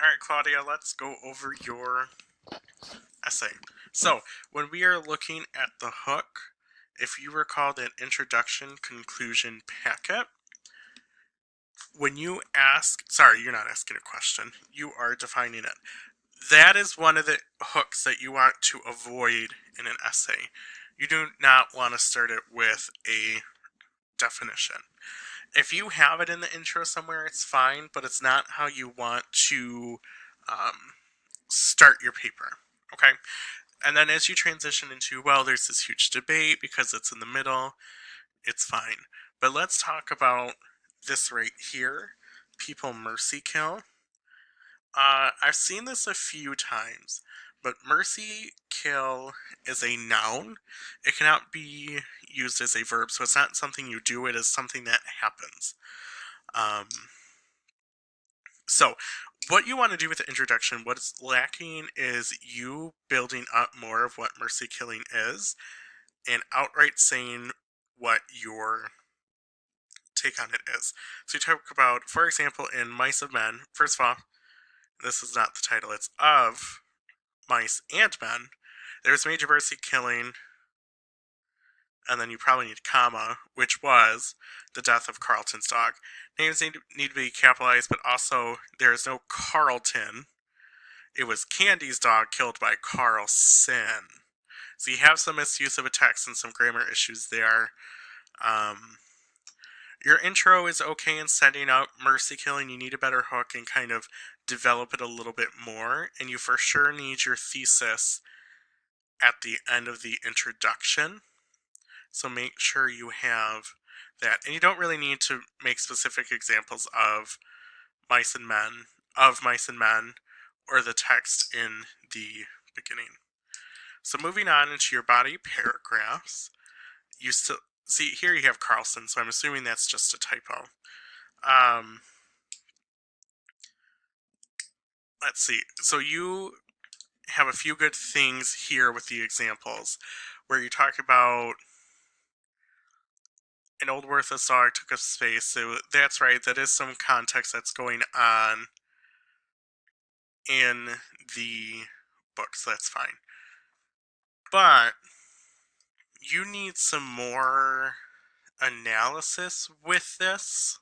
Alright, Claudia, let's go over your essay. So, when we are looking at the hook, if you recall that introduction conclusion packet, when you ask, sorry, you're not asking a question, you are defining it. That is one of the hooks that you want to avoid in an essay. You do not want to start it with a definition. If you have it in the intro somewhere, it's fine, but it's not how you want to start your paper. Okay? And then as you transition into, well, there's this huge debate because it's in the middle, it's fine. But let's talk about this right here, people mercy kill. I've seen this a few times, but mercy kill is a noun. It cannot be used as a verb, so it's not something you do, it is something that happens. So, what you want to do with the introduction, what is lacking is you building up more of what mercy killing is and outright saying what your take on it is. So you talk about, for example, in Mice of Men, first of all, this is not the title, it's of mice and men. There's major mercy killing, and then you probably need a comma, which was the death of Carlton's dog. Names need to be capitalized, but also there is no Carlton. It was Candy's dog killed by Carlson. So you have some misuse of a text and some grammar issues there. Your intro is okay in setting up mercy killing. You need a better hook and kind of develop it a little bit more. And you for sure need your thesis at the end of the introduction. So make sure you have that. And you don't really need to make specific examples of mice and men, or the text in the beginning. So moving on into your body paragraphs, you still see here you have Carlson, so I'm assuming that's just a typo. Let's see. So you have a few good things here with the examples, where you talk about an old worthless dog took up space. So that's right. That is some context that's going on in the book, so that's fine. But you need some more analysis with this,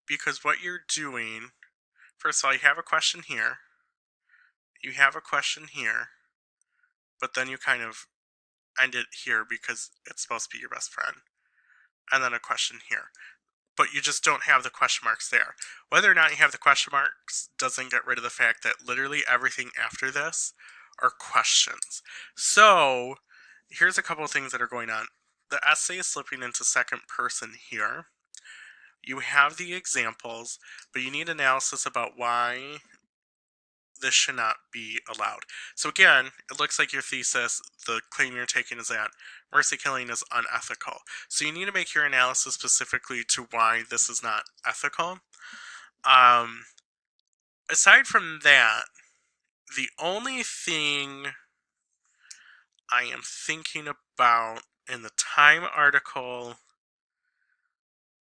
because what you're doing, first of all, you have a question here, you have a question here, but then you kind of end it here because it's supposed to be your best friend, and then a question here. But you just don't have the question marks there. Whether or not you have the question marks doesn't get rid of the fact that literally everything after this are questions. So here's a couple of things that are going on. The essay is slipping into second person here. You have the examples, but you need analysis about why this should not be allowed. So again, it looks like your thesis, the claim you're taking is that mercy killing is unethical. So you need to make your analysis specifically to why this is not ethical. Aside from that, the only thing I am thinking about in the Time article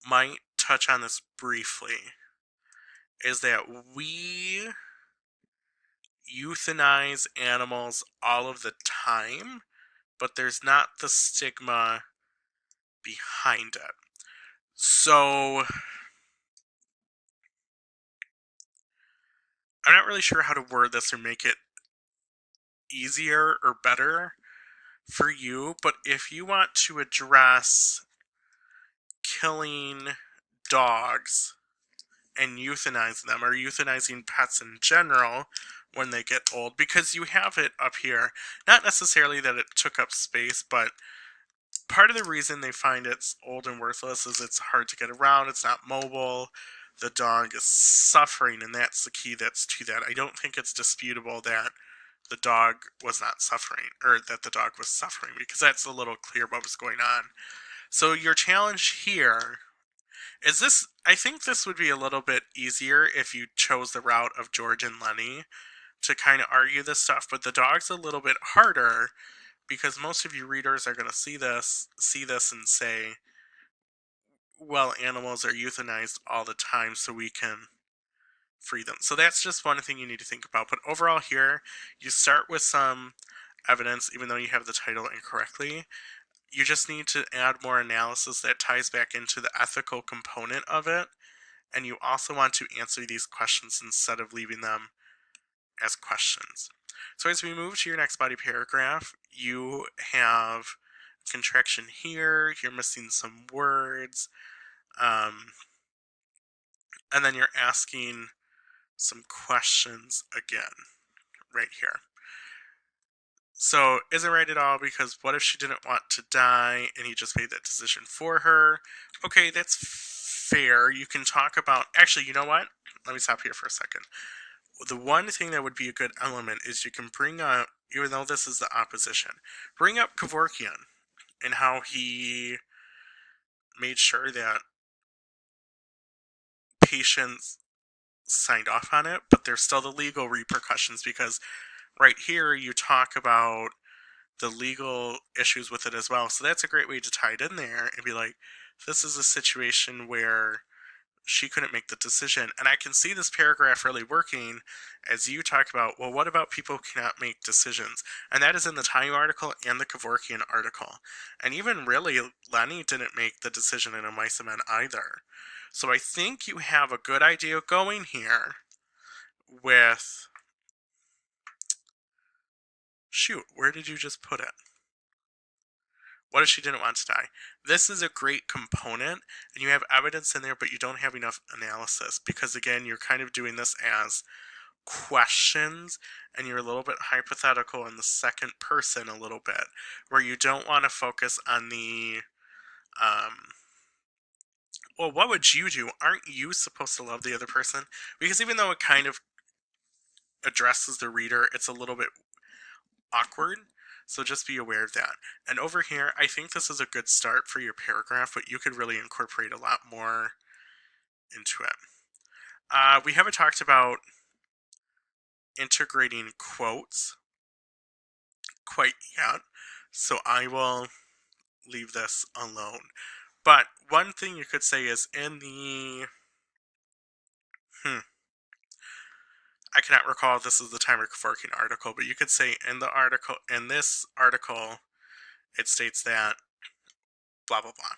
might touch on this briefly is that we euthanize animals all of the time, but there's not the stigma behind it. So I'm not really sure how to word this or make it easier or better for you, but if you want to address killing dogs and euthanizing them, or euthanizing pets in general when they get old, because you have it up here, not necessarily that it took up space, but part of the reason they find it's old and worthless is it's hard to get around, it's not mobile, the dog is suffering, and that's the key that's to that. I don't think it's disputable that the dog was not suffering, or that the dog was suffering, because that's a little clear what was going on. So your challenge here is this, I think this would be a little bit easier if you chose the route of George and Lenny to kind of argue this stuff, but the dog's a little bit harder because most of you readers are going to see this and say, well, animals are euthanized all the time so we can free them. So that's just one thing you need to think about. But overall here, you start with some evidence, even though you have the title incorrectly. You just need to add more analysis that ties back into the ethical component of it. And you also want to answer these questions instead of leaving them as questions. So as we move to your next body paragraph, you have contraction here, you're missing some words, and then you're asking some questions again, right here. So, isn't right at all, because what if she didn't want to die and he just made that decision for her? Okay, that's fair. You can talk about, actually, you know what? Let me stop here for a second. The one thing that would be a good element is you can bring up, even though this is the opposition, bring up Kevorkian and how he made sure that patients signed off on it, but there's still the legal repercussions, because right here you talk about the legal issues with it as well. So that's a great way to tie it in there and be like, this is a situation where she couldn't make the decision. And I can see this paragraph really working as you talk about, well, what about people who cannot make decisions? And that is in the Time article and the Kevorkian article. And even really, Lenny didn't make the decision in Amisamen either. So I think you have a good idea going here with... Shoot, where did you just put it? What if she didn't want to die? This is a great component, and you have evidence in there, but you don't have enough analysis, because again, you're kind of doing this as questions, and you're a little bit hypothetical in the second person a little bit, where you don't want to focus on the, well, what would you do? Aren't you supposed to love the other person? Because even though it kind of addresses the reader, it's a little bit awkward. So just be aware of that. And over here, I think this is a good start for your paragraph, but you could really incorporate a lot more into it. We haven't talked about integrating quotes quite yet, so I will leave this alone. But one thing you could say is in the... I cannot recall if this is the Time or Kevorkian article, but you could say in this article, it states that blah, blah, blah.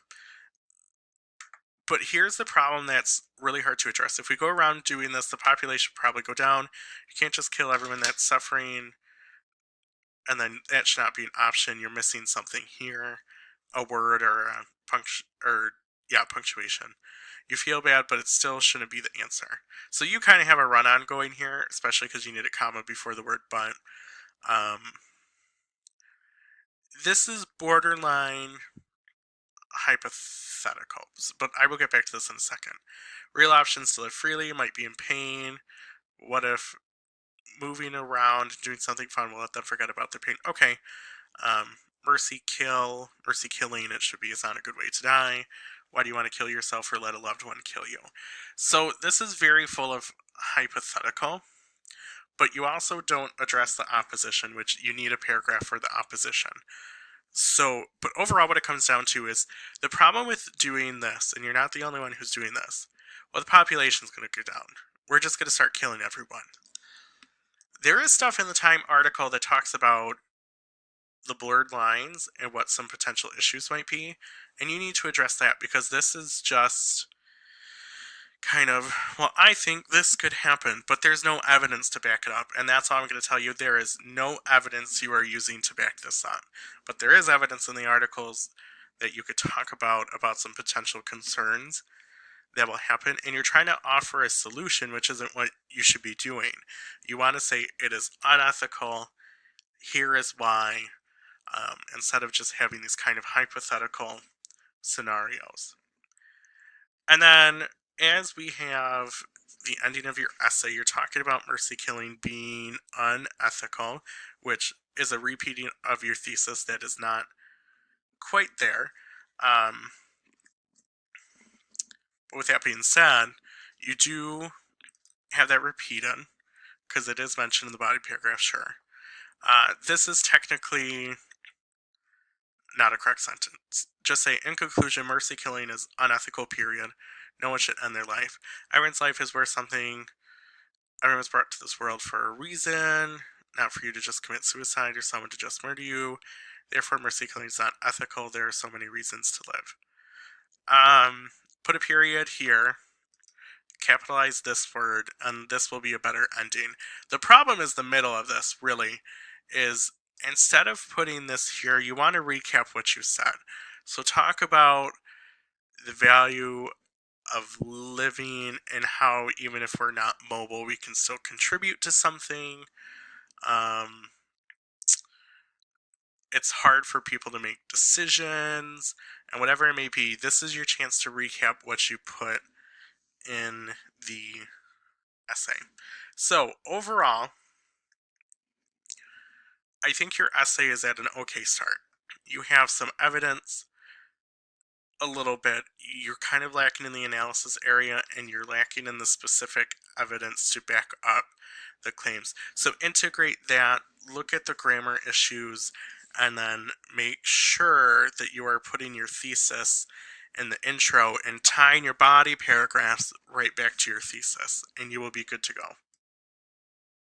But here's the problem that's really hard to address. If we go around doing this, the population will probably go down. You can't just kill everyone that's suffering, and then that should not be an option. You're missing something here, a word or a punctuation. You feel bad, but it still shouldn't be the answer. So you kind of have a run-on going here, especially because you need a comma before the word but. This is borderline hypotheticals, but I will get back to this in a second. Real options to live freely, might be in pain. What if moving around, doing something fun will let them forget about their pain? Okay. Mercy killing, it should be, is not a good way to die. Why do you want to kill yourself or let a loved one kill you? So this is very full of hypothetical, but you also don't address the opposition, which you need a paragraph for the opposition. So, but overall what it comes down to is the problem with doing this, and you're not the only one who's doing this, well, the population's going to go down. We're just going to start killing everyone. There is stuff in the Time article that talks about the blurred lines and what some potential issues might be, and you need to address that, because this is just kind of, well, I think this could happen, but there's no evidence to back it up, and that's all I'm going to tell you. There is no evidence you are using to back this up, but there is evidence in the articles that you could talk about some potential concerns that will happen, and you're trying to offer a solution, which isn't what you should be doing. You want to say it is unethical, here is why, instead of just having these kind of hypothetical scenarios. And then, as we have the ending of your essay, you're talking about mercy killing being unethical, which is a repeating of your thesis that is not quite there. But with that being said, you do have that repeated, because it is mentioned in the body paragraph, sure. This is technically not a correct sentence. Just say, in conclusion, mercy killing is unethical, period. No one should end their life. Everyone's life is worth something. Everyone was brought to this world for a reason, not for you to just commit suicide or someone to just murder you. Therefore, mercy killing is not ethical. There are so many reasons to live. Put a period here. Capitalize this word, and this will be a better ending. The problem is the middle of this, really, is instead of putting this here, you want to recap what you said. So talk about the value of living and how even if we're not mobile, we can still contribute to something. It's hard for people to make decisions, and whatever it may be, this is your chance to recap what you put in the essay. So overall, I think your essay is at an okay start. You have some evidence, a little bit. You're kind of lacking in the analysis area, and you're lacking in the specific evidence to back up the claims. So integrate that, look at the grammar issues, and then make sure that you are putting your thesis in the intro and tying your body paragraphs right back to your thesis, and you will be good to go.